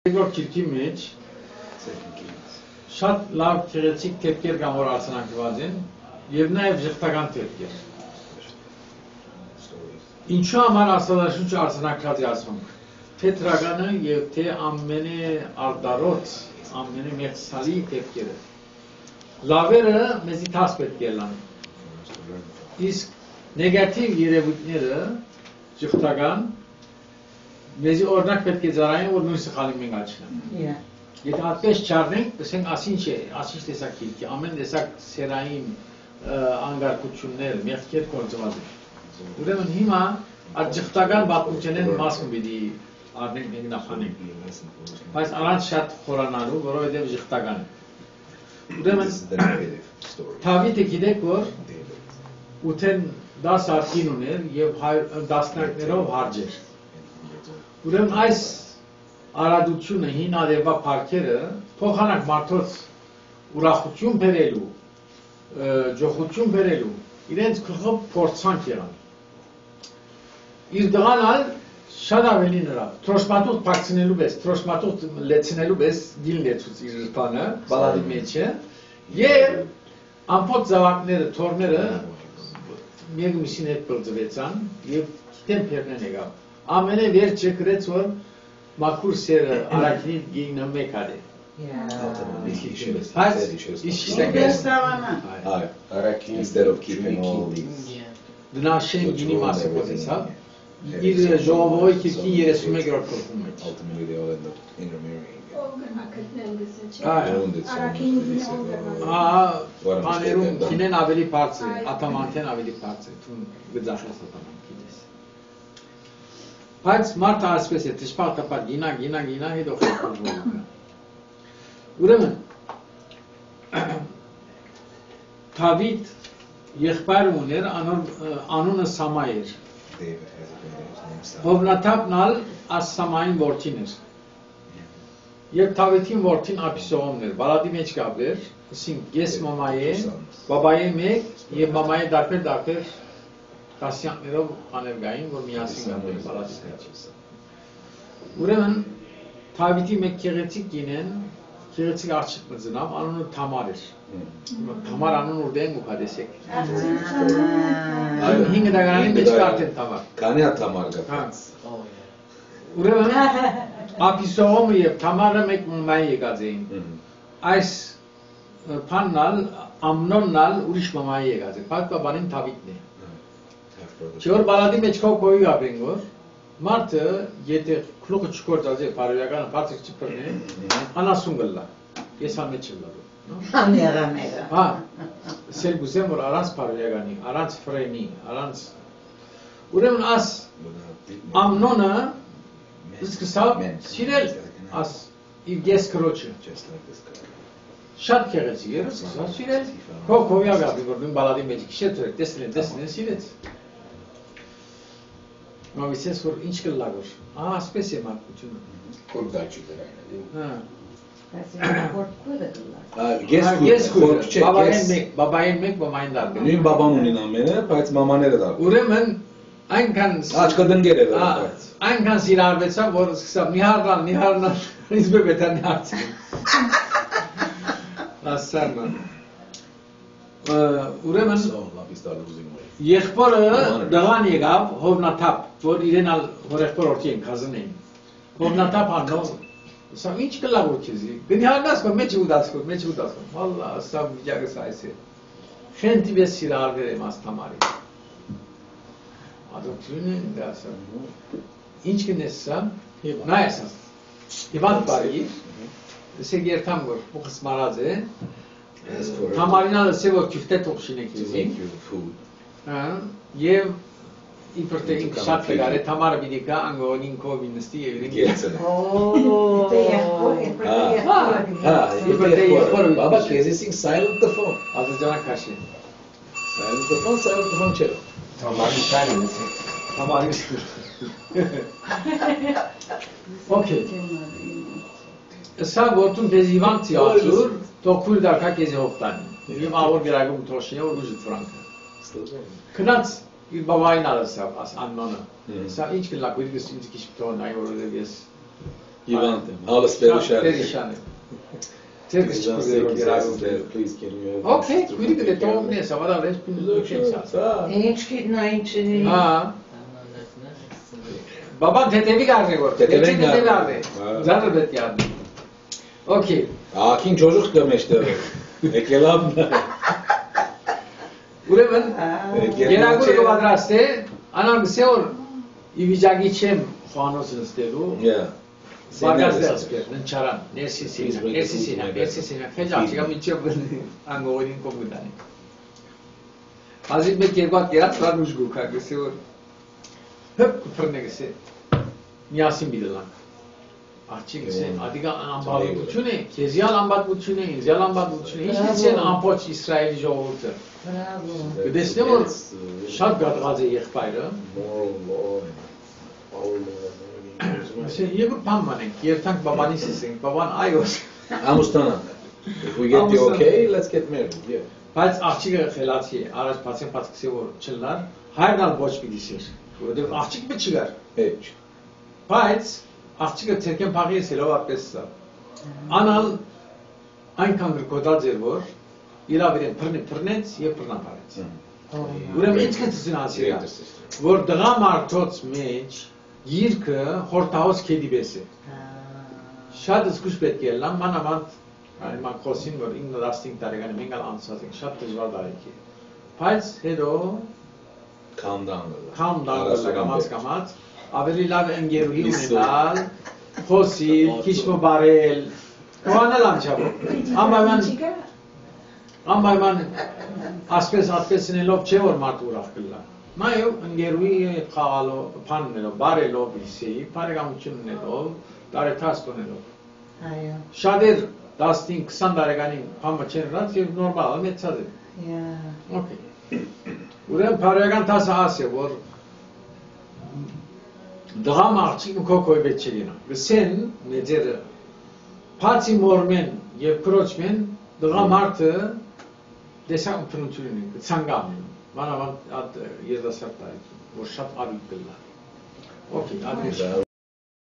Երկրորդ քիրքի մեջ շատ լավ քեղեցիկ թեփքեր կան, որ արձանագրված են, եւ նաեւ ժխտական թեփքեր։ Ինչու համար Աստվածաշունչը արձանագրած է ասում, թե դրականը եւ թե ամենե արդարոց, ամենե մեծալի թեփքերը։ Լավերը մեզի դաս պետք է լան։ Իսկ նեգատիվ երևույթները ժխտական մեզի օրինակ պետք է ծառայեն, որ նույն սխալի մենք աչքնենք։ Եթե այդպես չառնենք, ասենք ասինչ է, ասինչ տեսակ քիլքի, ամեն տեսակ սերային անգարկություններ, մեղքեր կործված են։ Ուրեմն հիմա այդ ժխտական պատմությունեն մասը պիտի առնենք մենք նախանենք։ Բայց առանց շատ խորանալու, որովհետև ժխտական է։ Ուրեմն Դավիթը գիտեք, որ ութեն 10 արկին ուներ եւ դասնակներով հարջեր։ Ուրեմն այս արադությունը հին արևա փառքերը փոխանակ մարդոց ուրախություն բերելու, ջոխություն բերելու, իրենց քխով փորձանք եղան։ Իր դղանալ շատ ավելի նրա, թրոշմատուղ փակցնելու պես, թրոշմատուղ լեցնելու պես դիլ լեցուց իր բանը, բալադի մեջը, եւ ամփոփ զավակները, թորները մեկ միսին հետ բրձվեցան եւ գիտեմ փերնեն եկավ։ Ամենը վերջը գրեց, որ մաքուր սերը արաքինի գինը մեկ արե։ Instead of keeping all these. Դնաշեն գինի մասը կոտեցավ, իր ժողովոյ քիրքի 31-րդ կողքում մեջ։ Ultimately they all end up intermarrying. Աներում կինեն ավելի բարձր է, ատամանքեն ավելի բարձր է, թուն գծախես ատամանքին ես։ Բայց մարդը ասպես է, թշպարտապար գինա, հետո խելքով ողուկը։ Ուրեմն, Դավիթ եղբայր ուներ, անունը Սամայ էր։ Հովնաթափն աս Սամային որդին էր։ Եվ Դավիթին որդին Աբիսողոմն էր, բալադի մեջ գաբեր, ասինք ես մամայե, բաբայե մեկ եւ մամայե դարբեր տասյանքներով աներգային, որ միասին գաբեր բալադի մեջ։ Ուրեմն Դավիթի մեկ քեղեցիկ կինեն, քեղեցիկ աղջիկ մծնավ, անունը Թամար էր։ Թամար անուն ուրդեն ու կադեսեք։ 5 դարանի մեջ կարտեն Թամար։ Քանի հատ Թամար կա։ Ուրեմն Աբիսողոմը եւ Թամարը մեկ մամայի եկած էին։ Այս փաննալ Ամնոննալ ուրիշ մամայի եկած է։ Պատկաբանին Դավիթն է։ Չէ՞ որ բալադի մեջ քոյի ապրեն որ մարդը եթե քլուխը չկործած է բարոյականը բացիկ չփռնի, անասուն գլա։ Ես ամեջ եմ լավ։ Աներամերա։ Հա։ Սելգուսեմ որ առանց բարոյականի, առանց ֆրենի, առանց ուրեմն աս Ամնոնը սկսավ սիրել աս իր գես քրոջը։ Շատ քեղեցիկ էր, սկսավ սիրել։ Քովյա գաբի որ նույն բալադի մեջ քիշետ էր, տեսնեն սիրեց։ Մավիսես որ ինչ կլագոր։ Ասպես է մարդկությունը։ Կորգաճի դրան։ Հա։ Ես քուրջ չէ, բաբային մեկ, մամային դարբեր։ Նույն բաբան ունին ամենը, բայց մամաները դարբեր։ Ուրեմն այնքան աչքադնգեր է դա։ Այնքան սիրարվեցավ, որ սկսավ նիհարնալ, ինձ բետանի հարցին։ Ասարնա։ Ուրեմն եղբորը դղան եկավ Հովնաթափ, որ իրեն հորեղբոր որդի են կազն էին։ Հովնաթափ անով, ասավ ինչ կլավ որ քեզի, գնիհարնաս որ մեջ ուդացքով, վալլա, ասավ վիճակս այս է։ Խենտի վես սիրարվեր եմ աստամարի։ Ադոքյունը դա ասավ, ինչ կնես սա, նա ասավ, և ատ բարի, սեկ երթամ որ ուխս մարած է, Թամարինալը սև որ քյուրտե թողշին է քեզին, և իպր թե ինք շատ տգար է, Թամարը բիդի կա, անգողին կովի նստի և իրեն գերցն է։ Իպր թե եղբորը Բաբա քեզիսին silent the phone։ Ադրջանակ կաշի։ Silent the phone չէ։ Թամարի շայնը նսի։ Թամարի շայնը։ Okay. Սա որտուն դեզիվանք ծի ացուր, տոքուր դարքա կեզի հողտանի։ Եվ ավոր գերագում թոշին է, որ ուժիտ վրանքը։ Կնած իր բավային ալսավ, աս աննոնը։ Սա ինչ կլակ, իր գստինցի կիշ պտոն, այ որոդև ես Հիվանդ եմ, հալս վերիշան Վերիշան եմ։ Ձեր կշկուրերով Please can you Okay, քույրիկը դե տողն ես, ավարալ ես պինուզոքեն Ինչ գիտնա ինչի։ Հա Բաբան թետևի գարն է որ, թետևի գարն է, ձարը պետք է արնի Okay Ակին ճոժուղ կը մեջտեղը, եկելավն է Ուրեմն, երագուրը կվադրաստ է, անան գսե որ իվիջագի չեմ խոանոս նստելու Բարգաս դեղսպեր, ննչարան, ներսիսինա, քեջ աղջիկա միջև անգողորին կով գտանի Հազիվ մեկ երկուատ գերած վար ուժ գուքա, գսե որ հըպ կպրն է գսե, միասին բիդելանք Աղջիկ գսե, ադիգա անբավություն է, քեզյալ անբավություն է, ինձյալ անբավություն է, ինչ գսեն ամպոչ Իսրայելի ժողովուրդը Գտեսնեմ որ շատ գատղած է եղբայրը Եվ բան մանենք, երթանք բաբանիս ասենք, բաբան այոս Ամուստանանք If we get the okay, let's get married, yeah Բայց աղջիկը խելացի է, առաջ բացեն պատկսի որ չլնար, հայրն ալ ոչ պիտի սեր, որովհետև աղջիկ մը չգար Հեչ Բայց աղջիկը ցերկեն փաղի ես ելով ապես սա Անալ այնքան գրկոտած էր որ իրավ իրեն փռնեց և փռնապարեց Ուրեմն ինչ կծին ասիրա, որ դղա մարդոց մեջ Իրքը խորտահոս կեդի բես է Շատ զգուշ պետք է լան մանավանդ Այման խոսին, որ 9-15 տարեկանի մենք ալ անցած ենք, շատ դժվար տարիք է Բայց հետո Calm down կամաց ավելի լավ ընգերուհի ունենալ Խոսիլ, քիչ մբարել Կողանել անչապով Անպայման ասպես ատպեսնելով չէ որ մարդ ուրախ կլա Նայով ընգերուհի հետ խաղալով, փաննելով, բարելով իսեի, բարեկամություն ունելով, տարեթաստ ունելով Շատեր 15-20 տարեկանին համը չեն հրած և նորմալ մեծած է Ուրեն պարոյական տասը աս է, որ դղամ աղջիկը կոքոյ բետ չգինա Գսեն մեջերը Պացի մորմեն և կրոչմեն դղամ արդը դեսակ ընտրությունին են, կցանգամ են Մանավանդ երդասարդ տարիքին, որ շատ ավիտ կլա Okay,